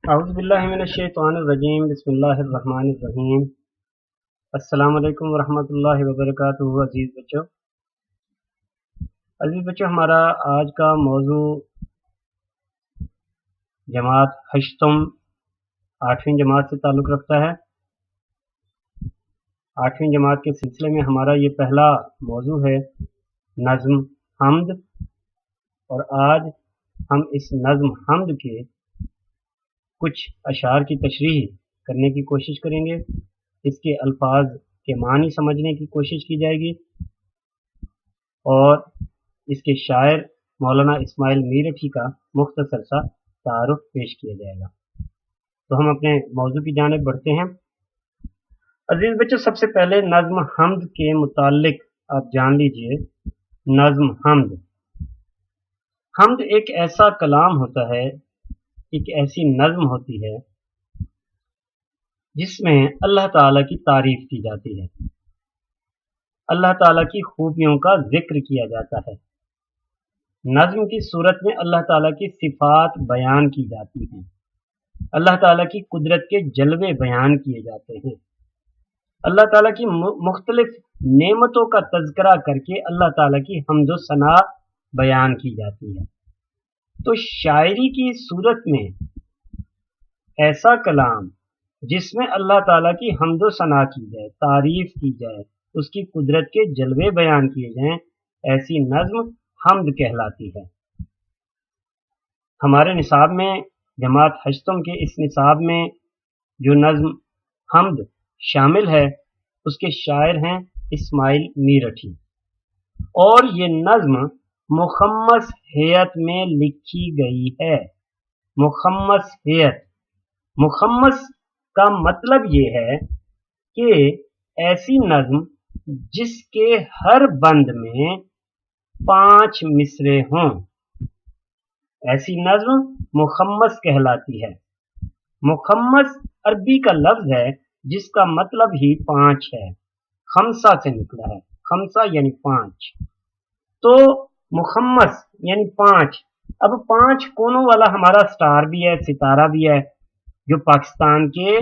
اعوذ باللہ من الشیطان الرجیم، بسم اللہ الرحمن الرحیم۔ السلام علیکم ورحمۃ اللہ وبرکاتہ۔ عزیز بچوں، ہمارا آج کا موضوع جماعت ہشتم 8ویں جماعت سے تعلق رکھتا ہے۔ 8ویں جماعت کے سلسلے میں ہمارا یہ پہلا موضوع ہے نظم حمد، اور آج ہم اس نظم حمد کے کچھ اشعار کی تشریح کرنے کی کوشش کریں گے، اس کے الفاظ کے معنی سمجھنے کی کوشش کی جائے گی، اور اس کے شاعر مولانا اسماعیل میرٹھی کا مختصر سا تعارف پیش کیا جائے گا۔ تو ہم اپنے موضوع کی جانب بڑھتے ہیں۔ عزیز بچوں، سب سے پہلے نظم حمد کے متعلق آپ جان لیجئے۔ نظم حمد ایک ایسا کلام ہوتا ہے، ایک ایسی نظم ہوتی ہے جس میں اللہ تعالیٰ کی تعریف کی جاتی ہے، اللہ تعالیٰ کی خوبیوں کا ذکر کیا جاتا ہے۔ نظم کی صورت میں اللہ تعالیٰ کی صفات بیان کی جاتی ہیں، اللہ تعالیٰ کی قدرت کے جلوے بیان کیے جاتے ہیں، اللہ تعالیٰ کی مختلف نعمتوں کا تذکرہ کر کے اللہ تعالیٰ کی حمد و ثنا بیان کی جاتی ہے۔ تو شاعری کی صورت میں ایسا کلام جس میں اللہ تعالیٰ کی حمد و ثنا کی جائے، تعریف کی جائے، اس کی قدرت کے جلوے بیان کیے جائیں، ایسی نظم حمد کہلاتی ہے۔ ہمارے نصاب میں، جماعت ہشتم کے اس نصاب میں جو نظم حمد شامل ہے اس کے شاعر ہیں اسماعیل میرٹھی، اور یہ نظم مخمس ہیئت میں لکھی گئی ہے۔ مخمس ہیئت، مخمس کا مطلب یہ ہے کہ ایسی نظم جس کے ہر بند میں 5 مصرے ہوں، ایسی نظم مخمس کہلاتی ہے۔ مخمس عربی کا لفظ ہے جس کا مطلب ہی 5 ہے، خمسہ سے نکلا ہے، خمسہ یعنی 5۔ تو مخمس یعنی 5۔ اب 5 کونوں والا ہمارا سٹار بھی ہے، ستارہ بھی ہے، جو پاکستان کے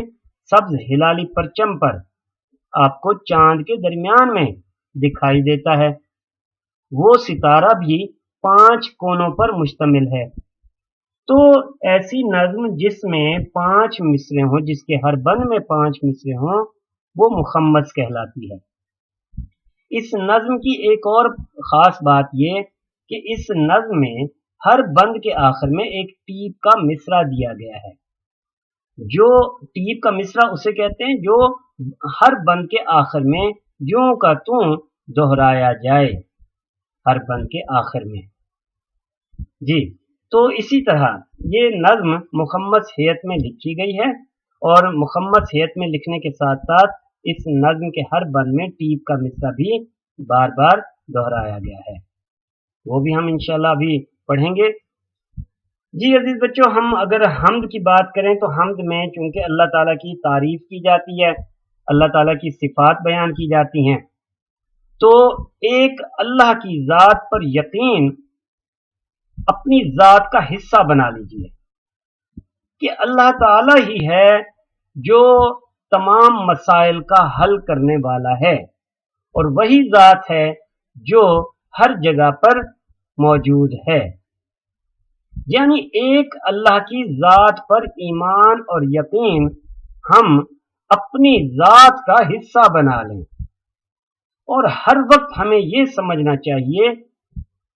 سبز ہلالی پرچم پر آپ کو چاند کے درمیان میں دکھائی دیتا ہے۔ وہ ستارہ بھی 5 کونوں پر مشتمل ہے۔ تو ایسی نظم جس میں 5 مصرے ہوں، جس کے ہر بند میں 5 مصرے ہوں، وہ مخمس کہلاتی ہے۔ اس نظم کی ایک اور خاص بات یہ کہ اس نظم میں ہر بند کے آخر میں ایک ٹیپ کا مصرع دیا گیا ہے۔ جو ٹیپ کا مصرع اسے کہتے ہیں جو ہر بند کے آخر میں یوں کا توں دہرایا جائے، ہر بند کے آخر میں۔ جی، تو اسی طرح یہ نظم مخمس ہیئت میں لکھی گئی ہے، اور مخمس ہیئت میں لکھنے کے ساتھ ساتھ اس نظم کے ہر بند میں ٹیپ کا مصرع بھی بار بار دہرایا گیا ہے، وہ بھی ہم انشاءاللہ ابھی پڑھیں گے۔ جی عزیز بچوں، ہم اگر حمد کی بات کریں تو حمد میں چونکہ اللہ تعالیٰ کی تعریف کی جاتی ہے، اللہ تعالیٰ کی صفات بیان کی جاتی ہیں، تو ایک اللہ کی ذات پر یقین اپنی ذات کا حصہ بنا لیجئے کہ اللہ تعالیٰ ہی ہے جو تمام مسائل کا حل کرنے والا ہے، اور وہی ذات ہے جو ہر جگہ پر موجود ہے۔ یعنی ایک اللہ کی ذات پر ایمان اور یقین ہم اپنی ذات کا حصہ بنا لیں، اور ہر وقت ہمیں یہ سمجھنا چاہیے،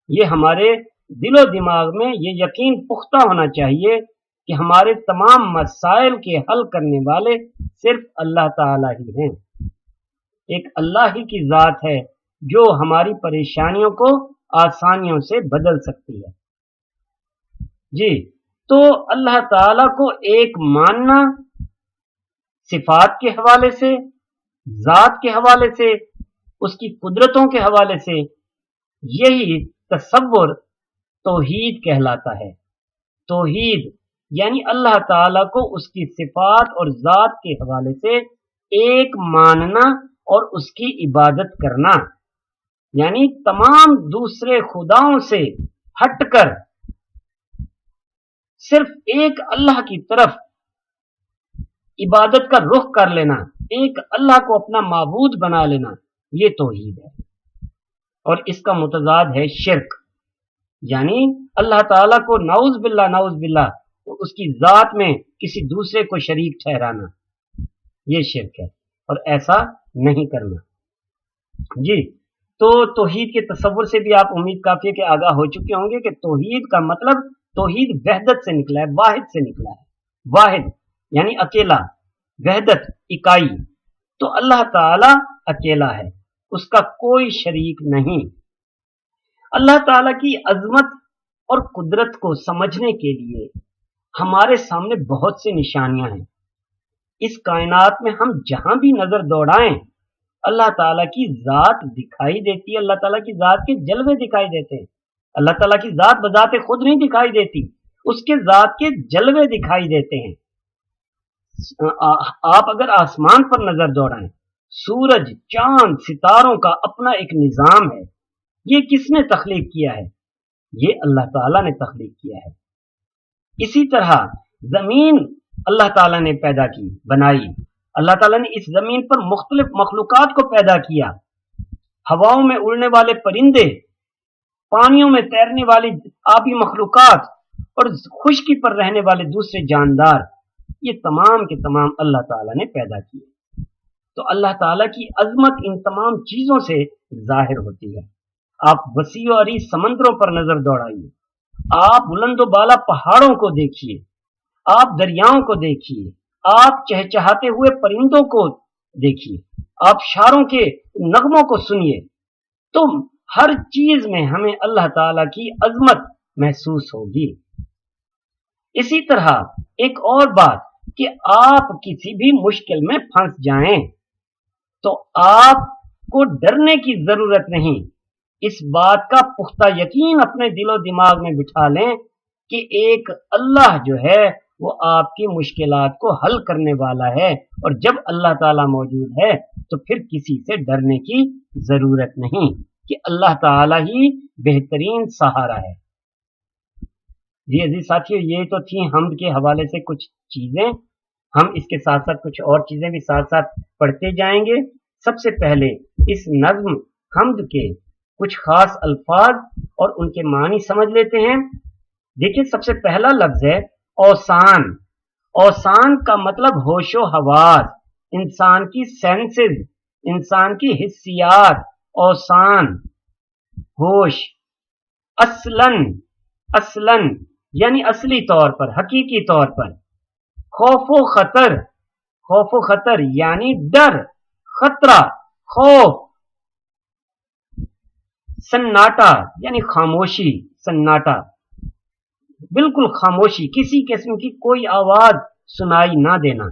یہ ہمارے دل و دماغ میں یہ یقین پختہ ہونا چاہیے کہ ہمارے تمام مسائل کے حل کرنے والے صرف اللہ تعالیٰ ہی ہیں۔ ایک اللہ ہی کی ذات ہے جو ہماری پریشانیوں کو آسانیوں سے بدل سکتی ہے۔ جی، تو اللہ تعالیٰ کو ایک ماننا، صفات کے حوالے سے، ذات کے حوالے سے، اس کی قدرتوں کے حوالے سے، یہی تصور توحید کہلاتا ہے۔ توحید یعنی اللہ تعالیٰ کو اس کی صفات اور ذات کے حوالے سے ایک ماننا اور اس کی عبادت کرنا، یعنی تمام دوسرے خداؤں سے ہٹ کر صرف ایک اللہ کی طرف इबादत का रुख कर लेना, एक अल्लाह को अपना माबूद बना लेना, ये तौहीद है। और इसका मुतजाद है शिर्क, यानी अल्लाह ताला को नाउज बिल्ला उसकी जात में किसी दूसरे को शरीक ठहराना, ये शिर्क है और ऐसा नहीं करना। जी, तो तौहीद के तसव्वुर से भी आप उम्मीद काफी के आगाह हो चुके होंगे कि तौहीद का मतलब, तौहीद वहदत से निकला है, वाहिद से निकला है। वाहिद यानी अकेला, वहदत इकाई। तो अल्लाह ताला अकेला है, उसका कोई शरीक नहीं। अल्लाह ताला की अजमत और कुदरत को समझने के लिए हमारे सामने बहुत सी निशानियां हैं। इस कायनात में हम जहां भी नजर दौड़ाएं, अल्लाह ताला की जात दिखाई देती है, अल्लाह ताला की जात के जलवे दिखाई देते हैं। अल्लाह ताला की जात बजाते खुद नहीं दिखाई देती, उसके जात के जलवे दिखाई देते हैं। आप अगर आसमान पर नजर दौड़ाएं, सूरज, चांद, सितारों का अपना एक निजाम है। ये किसने तख्लीक किया है? ये अल्लाह ताला ने तख्लीक किया है। इसी तरह जमीन अल्लाह ताला ने पैदा की, बनाई। अल्लाह ताला ने इस जमीन पर मुख्तलिफ मखलूकात को पैदा किया। हवाओं में उड़ने वाले परिंदे, पानियों में तैरने वाली आबी मखलूकात और खुश्की पर रहने वाले दूसरे जानदार, ये तमाम के तमाम अल्लाह ताला ने पैदा किए। तो अल्लाह ताला की अजमत इन तमाम चीजों से जाहिर होती है। आप वसी और अरीज समंदरों पर नजर दौड़ाइए, आप बुलंदो बाला पहाड़ों को देखिए, आप दरियाओं को देखिए, आप चहचहाते हुए परिंदों को देखिए, आप शारों के नगमों को सुनिए, तो हर चीज में हमें अल्लाह ताला की अजमत महसूस होगी। इसी तरह एक और बात कि आप किसी भी मुश्किल में फंस जाएं तो आपको डरने की जरूरत नहीं। इस बात का पुख्ता यकीन अपने दिलो दिमाग में बिठा लें कि एक अल्लाह जो है वो आपकी मुश्किलात को हल करने वाला है, और जब अल्लाह ताला मौजूद है तो फिर किसी से डरने की जरूरत नहीं, कि अल्लाह ताला ही बेहतरीन सहारा है। जी अजीज साथियों, ये तो थी हम्द के हवाले से कुछ चीजें। हम इसके साथ साथ कुछ और चीजें भी साथ साथ पढ़ते जाएंगे। सबसे पहले इस नज्म हम्द के कुछ खास अल्फाज और उनके मानी समझ लेते हैं। देखिए, सबसे पहला लफ्ज है औसान। औसान का मतलब होशो हवास, इंसान की सेंसेस, इंसान की हिस्सियात। औसान होश। असलन, असलन यानी असली तौर पर, हकीकी तौर पर। खौफो खतर, खौफो खतर यानी डर, खतरा, खौफ। सन्नाटा यानी खामोशी, सन्नाटा बिल्कुल खामोशी, किसी किस्म की कोई आवाज सुनाई ना देना।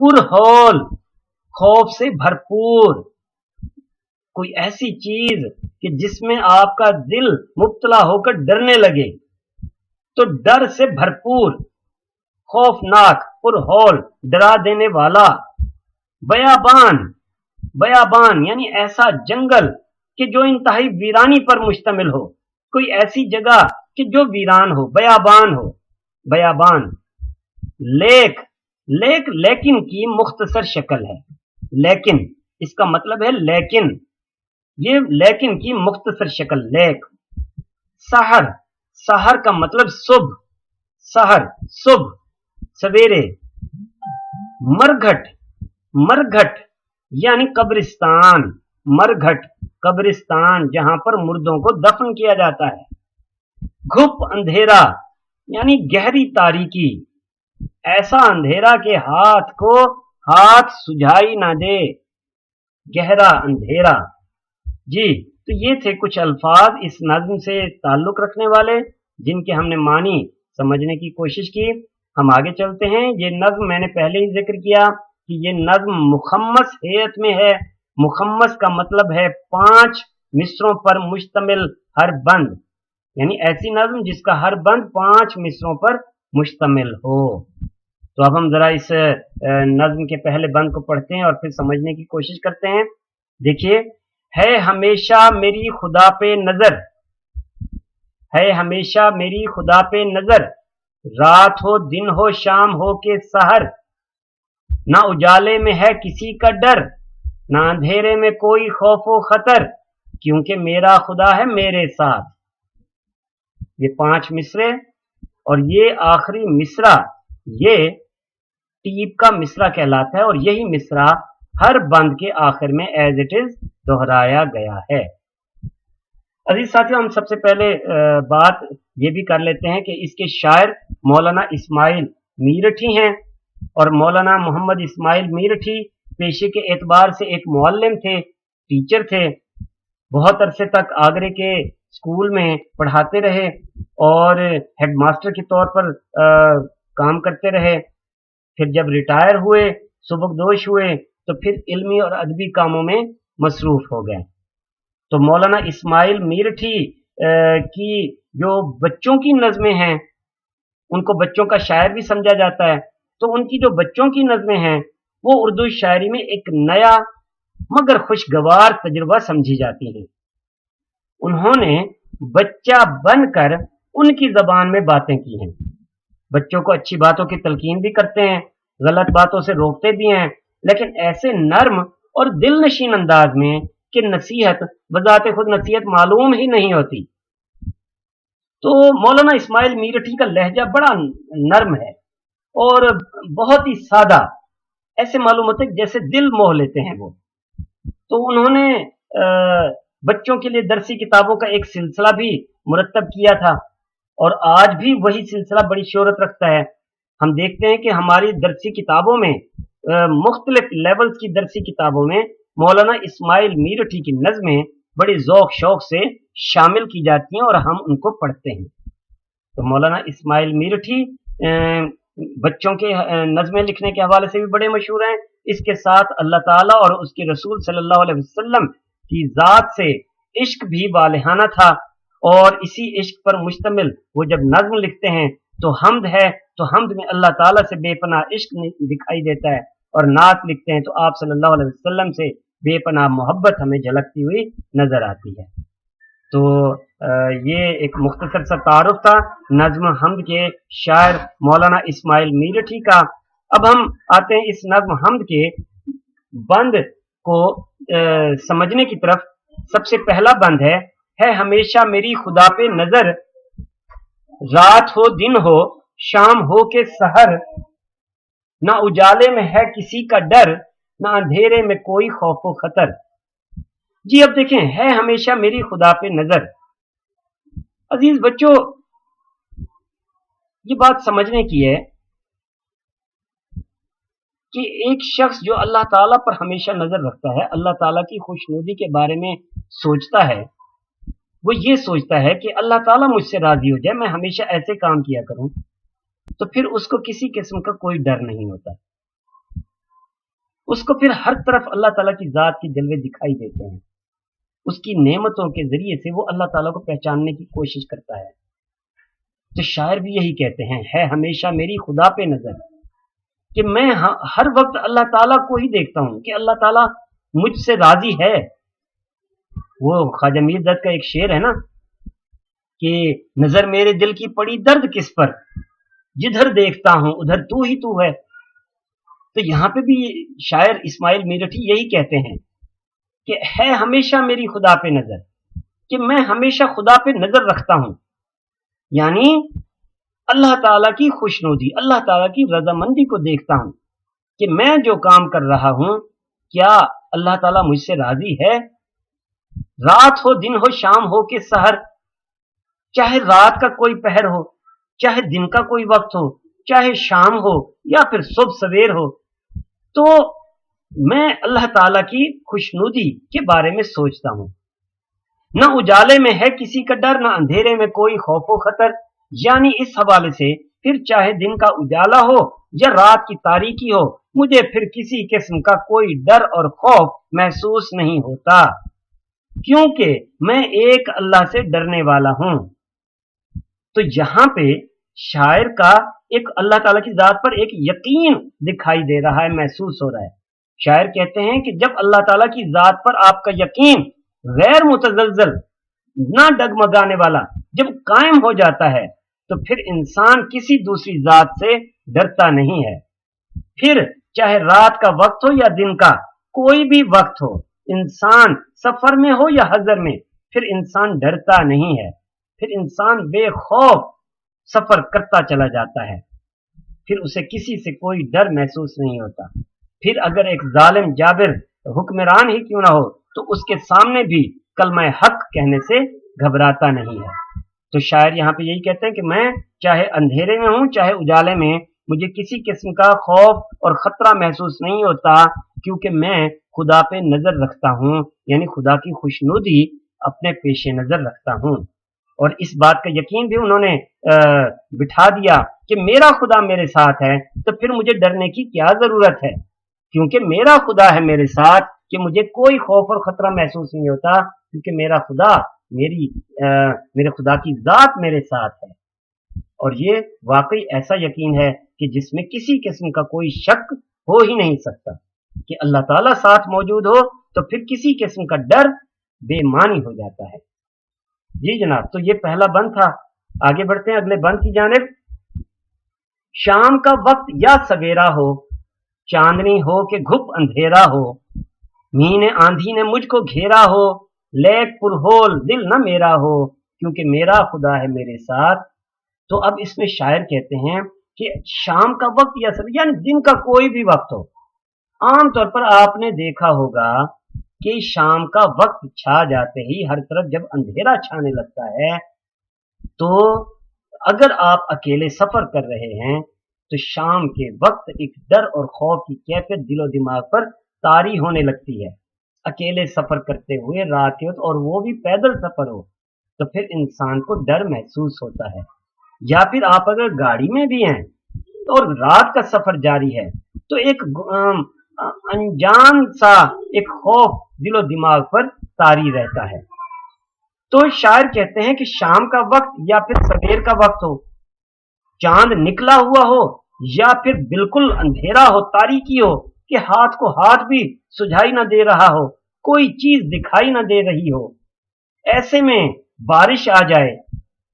पुरहौल, खौफ से भरपूर, कोई ऐसी चीज कि जिसमें आपका दिल मुब्तला होकर डरने लगे, तो डर से भरपूर, खौफनाक, पुरहौल, डरा देने वाला। बयाबान, बयाबान यानी ऐसा जंगल कि जो इंतहाई वीरानी पर मुश्तमिल हो, कोई ऐसी जगह कि जो वीरान हो, बयाबान हो, बयाबान। लेक, लेक लेकिन की मुख्तसर शक्ल है। लेकिन इसका मतलब है लेकिन, ये लेकिन की मुख्तसर शक्ल, लेक। सहर, सहर का मतलब सुबह, सहर सुबह, सवेरे। मरघट, मरघट यानी कब्रिस्तान, मरघट कब्रिस्तान जहां पर मुर्दों को दफन किया जाता है। घुप अंधेरा यानी गहरी तारीकी, ऐसा अंधेरा के हाथ को हाथ सुझाई ना दे, गहरा अंधेरा। जी, तो ये थे कुछ अल्फाज इस नज्म से ताल्लुक रखने वाले, जिनके हमने मानी समझने की कोशिश की। हम आगे चलते हैं। ये नज्म मैंने पहले ही जिक्र किया कि ये नज्म मुखम्मस हैत में है। मुखम्मस का मतलब है 5 मिसरों पर मुश्तमिल हर बंद, यानी ऐसी नज्म जिसका हर बंद 5 मिसरों पर मुश्तमिल हो। तो अब हम जरा इस नज्म के पहले बंद को पढ़ते हैं और फिर समझने की कोशिश करते हैं। देखिए, है हमेशा मेरी खुदा पे नजर, है हमेशा मेरी खुदा पे नजर, रात हो दिन हो शाम हो के सहर, ना उजाले में है किसी का डर, ना अंधेरे में कोई खौफ व खतर, क्योंकि मेरा खुदा है मेरे साथ। ये 5 मिसरे और ये आखिरी मिसरा ये टीप का मिसरा कहलाता है, और यही मिसरा हर बंद के आखिर में एज इट इज दोहराया गया है। अजीज साथियों, हम सबसे पहले बात ये भी कर लेते हैं कि इसके शायर मौलाना इस्माइल मीरठी हैं, और मौलाना मोहम्मद इस्माइल मीरठी पेशे के एतबार से एक मुअल्लिम थे, टीचर थे। बहुत अरसे तक आगरे के स्कूल में पढ़ाते रहे और हेडमास्टर के तौर पर काम करते रहे। फिर जब रिटायर हुए, सुबकदोश हुए, तो फिर इल्मी और अदबी कामों में मसरूफ हो गए। तो मौलाना इस्माइल मीरठी की जो बच्चों की नज़में हैं, उनको बच्चों का शायर भी समझा जाता है, तो उनकी जो बच्चों की नज़में हैं वो उर्दू शायरी में एक नया मगर खुशगवार तजुर्बा समझी जाती है। उन्होंने बच्चा बनकर उनकी ज़बान में बातें की हैं। बच्चों को अच्छी बातों की तलकीन भी करते हैं, गलत बातों से रोकते भी हैं, लेकिन ऐसे नर्म और दिलनशीन अंदाज में कि नसीहत बजाते खुद नसीहत मालूम ही नहीं होती। तो मौलाना इस्माइल मीरठी का लहजा बड़ा नर्म है और बहुत ही सादा, ऐसे मालूम होता है जैसे दिल मोह लेते हैं वो। तो उन्होंने बच्चों के लिए दरसी किताबों का एक सिलसिला भी मुरतब किया था, और आज भी वही सिलसिला बड़ी शोहरत रखता है। हम देखते हैं कि हमारी दरसी किताबों में मुख्तलिफ लेवल्स की दरसी किताबों में मौलाना इस्माइल मीरठी की नज़में बड़ी ज़ौक़ शौक़ से शामिल की जाती हैं और हम उनको पढ़ते हैं। तो मौलाना इस्माइल मीरठी बच्चों के नज़में लिखने के हवाले से भी बड़े मशहूर हैं। इसके साथ अल्लाह ताला और उसके रसूल सल्लल्लाहु अलैहि वसल्लम की ज़ात से इश्क भी वालिहाना था, और इसी इश्क पर मुश्तमिल वो जब नज़्म लिखते हैं तो हम्द है, तो हम्द में अल्लाह ताला से बेपनाह इश्क दिखाई देता है, और नात लिखते हैं तो आप सल्लल्लाहु अलैहि वसल्लम से बेपनाह मोहब्बत हमें झलकती हुई नजर आती है। तो ये एक मुख्तसर सा तारुफ था नज़्म हम्द के शायर मौलाना इस्माइल मीरठी का। अब हम आते हैं इस नज़्म हम्द के बंद को समझने की तरफ। सबसे पहला बंद है हमेशा मेरी खुदा पे नजर, रात हो दिन हो शाम हो के सहर, ना उजाले में है किसी का डर, ना अंधेरे में कोई खौफ व खतर। जी अब देखें, है हमेशा मेरी खुदा पे नजर। अजीज बच्चों, ये बात समझने की है कि एक शख्स जो अल्लाह ताला पर हमेशा नजर रखता है, अल्लाह ताला की खुशनुदी के बारे में सोचता है, वो ये सोचता है कि अल्लाह ताला मुझसे राजी हो जाए, मैं हमेशा ऐसे काम किया करूं, तो फिर उसको किसी किस्म का कोई डर नहीं होता। उसको फिर हर तरफ अल्लाह ताला की जात के जलवे दिखाई देते हैं। उसकी नेमतों के जरिए से वो अल्लाह ताला को पहचानने की कोशिश करता है। तो शायर भी यही कहते हैं, है हमेशा मेरी खुदा पे नजर, कि मैं हर वक्त अल्लाह ताला को ही देखता हूं कि अल्लाह ताला मुझसे राजी है। वो ख्वाजा मीर दर्द का एक शेर है ना कि नजर मेरे दिल की पड़ी दर्द किस पर, जिधर देखता हूं उधर तू ही तू है। तो यहां पे भी शायर इस्माइल मीरठी यही कहते हैं कि है हमेशा मेरी खुदा पे नजर, कि मैं हमेशा खुदा पे नजर रखता हूं, यानी अल्लाह ताला की खुशनुदी, अल्लाह ताला की रजामंदी को देखता हूं कि मैं जो काम कर रहा हूं क्या अल्लाह ताला मुझसे राजी है। रात हो दिन हो शाम हो के सहर, चाहे रात का कोई पहर हो, चाहे दिन का कोई वक्त हो, चाहे शाम हो या फिर सुबह सवेर हो, तो मैं अल्लाह ताला की खुशनुदी के बारे में सोचता हूं। न उजाले में है किसी का डर, न अंधेरे में कोई खौफ व खतर, यानी इस हवाले से फिर चाहे दिन का उजाला हो या रात की तारीकी हो, मुझे फिर किसी किस्म का कोई डर और खौफ महसूस नहीं होता, क्योंकि मैं एक अल्लाह से डरने वाला हूं। तो यहां पे शायर का एक अल्लाह ताला की जात पर एक यकीन दिखाई दे रहा है, महसूस हो रहा है। शायर कहते हैं कि जब अल्लाह ताला की जात पर आपका यकीन गैर मुतज़ल्ज़ल, ना डगमगाने वाला, जब कायम हो जाता है, तो फिर इंसान किसी दूसरी जात से डरता नहीं है। फिर चाहे रात का वक्त हो या दिन का, कोई भी वक्त हो, इंसान सफर में हो या हजर में, फिर इंसान डरता नहीं है, फिर इंसान बेखौफ सफर करता चला जाता है, फिर उसे किसी से कोई डर महसूस नहीं होता। फिर अगर एक जालिम जाबिर हुक्मरान ही क्यों ना हो, तो उसके सामने भी कलमा हक कहने से घबराता नहीं है। तो शायर यहाँ पे यही कहते हैं कि मैं चाहे अंधेरे में हूं चाहे उजाले में, मुझे किसी किस्म का खौफ और खतरा महसूस नहीं होता, क्योंकि मैं खुदा पे नजर रखता हूं, यानी खुदा की खुशनुदी अपने पेशे नजर रखता हूं। और इस बात का यकीन भी उन्होंने बिठा दिया कि मेरा खुदा मेरे साथ है, तो फिर मुझे डरने की क्या जरूरत है, क्योंकि मेरा खुदा है मेरे साथ, कि मुझे कोई खौफ और खतरा महसूस नहीं होता, क्योंकि मेरा खुदा मेरे खुदा की जात मेरे साथ है। और ये वाकई ऐसा यकीन है कि जिसमें किसी किस्म का कोई शक हो ही नहीं सकता कि अल्लाह ताला साथ मौजूद हो, तो फिर किसी किस्म का डर बेमानी हो जाता है। जी जनाब, तो ये पहला बंद था। आगे बढ़ते हैं अगले बंद की जानिब। शाम का वक्त या सवेरा हो, चांदनी हो कि घुप अंधेरा हो, मीन आंधी ने मुझको घेरा हो, लेक पुरहोल दिल न मेरा हो, क्योंकि मेरा खुदा है मेरे साथ। तो अब इसमें शायर कहते हैं कि शाम का वक्त या सवेरा, यानी दिन का कोई भी वक्त हो। आमतौर पर आपने देखा होगा कि शाम का वक्त छा जाते ही हर तरफ जब अंधेरा छाने लगता है, तो अगर आप अकेले सफर कर रहे हैं, तो शाम के वक्त एक डर और खौफ की कैफियत दिलो दिमाग पर तारी होने लगती है। अकेले सफर करते हुए रात के वक्त, और वो भी पैदल सफर हो, तो फिर इंसान को डर महसूस होता है। या फिर आप अगर गाड़ी में भी हैं और रात का सफर जारी है, तो एक अनजान सा एक खौफ दिलो दिमाग पर तारी रहता है। तो शायर कहते हैं कि शाम का वक्त या फिर सवेर का वक्त हो, चांद निकला हुआ हो या फिर बिल्कुल अंधेरा हो, तारीकी हो, कि हाथ को हाथ भी सुझाई ना दे रहा हो, कोई चीज दिखाई ना दे रही हो, ऐसे में बारिश आ जाए,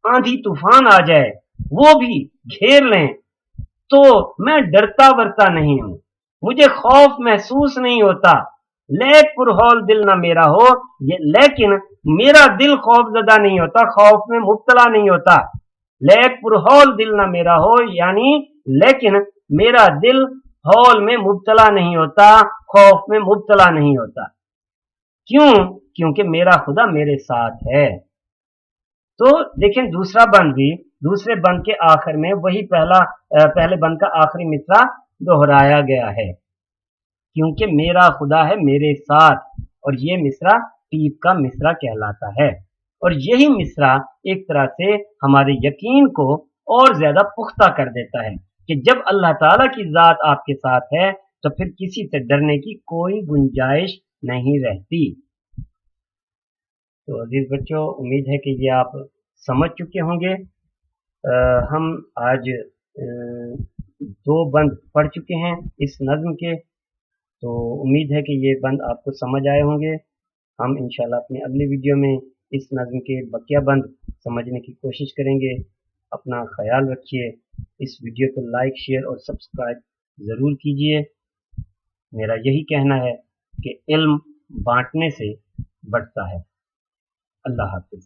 आंधी तूफान आ जाए, वो भी घेर लें, तो मैं डरता वरता नहीं हूं, मुझे खौफ महसूस नहीं होता। लेक पुरहौल दिल ना मेरा हो, लेकिन मेरा दिल खौफजदा नहीं होता, खौफ में मुब्तला नहीं होता। लेक पुरहौल दिल ना मेरा हो, यानी लेकिन मेरा दिल हौल में मुब्तला नहीं होता, खौफ में मुब्तला नहीं होता। क्यों? क्योंकि मेरा खुदा मेरे साथ है। तो देखें दूसरा बंद भी, दूसरे बंद के आखिर में वही पहले बंद का आखिरी मिसरा दोहराया गया है, क्योंकि मेरा खुदा है मेरे साथ। और ये मिसरा टीप का मिसरा कहलाता है। और यही मिसरा एक तरह से हमारे यकीन को और ज्यादा पुख्ता कर देता है कि जब अल्लाह ताला की जात आपके साथ है, तो फिर किसी से डरने की कोई गुंजाइश नहीं रहती। तो अजीज बच्चों, उम्मीद है कि ये आप समझ चुके होंगे। हम आज 2 बंद पढ़ चुके हैं इस नज्म के, तो उम्मीद है कि ये बंद आपको समझ आए होंगे। हम इंशाल्लाह अपनी अगली वीडियो में इस नज्म के बकिया बंद समझने की कोशिश करेंगे। अपना ख्याल रखिए। इस वीडियो को लाइक, शेयर और सब्सक्राइब ज़रूर कीजिए। मेरा यही कहना है कि इल्म बांटने से बढ़ता है। अल्लाह हाफिज़।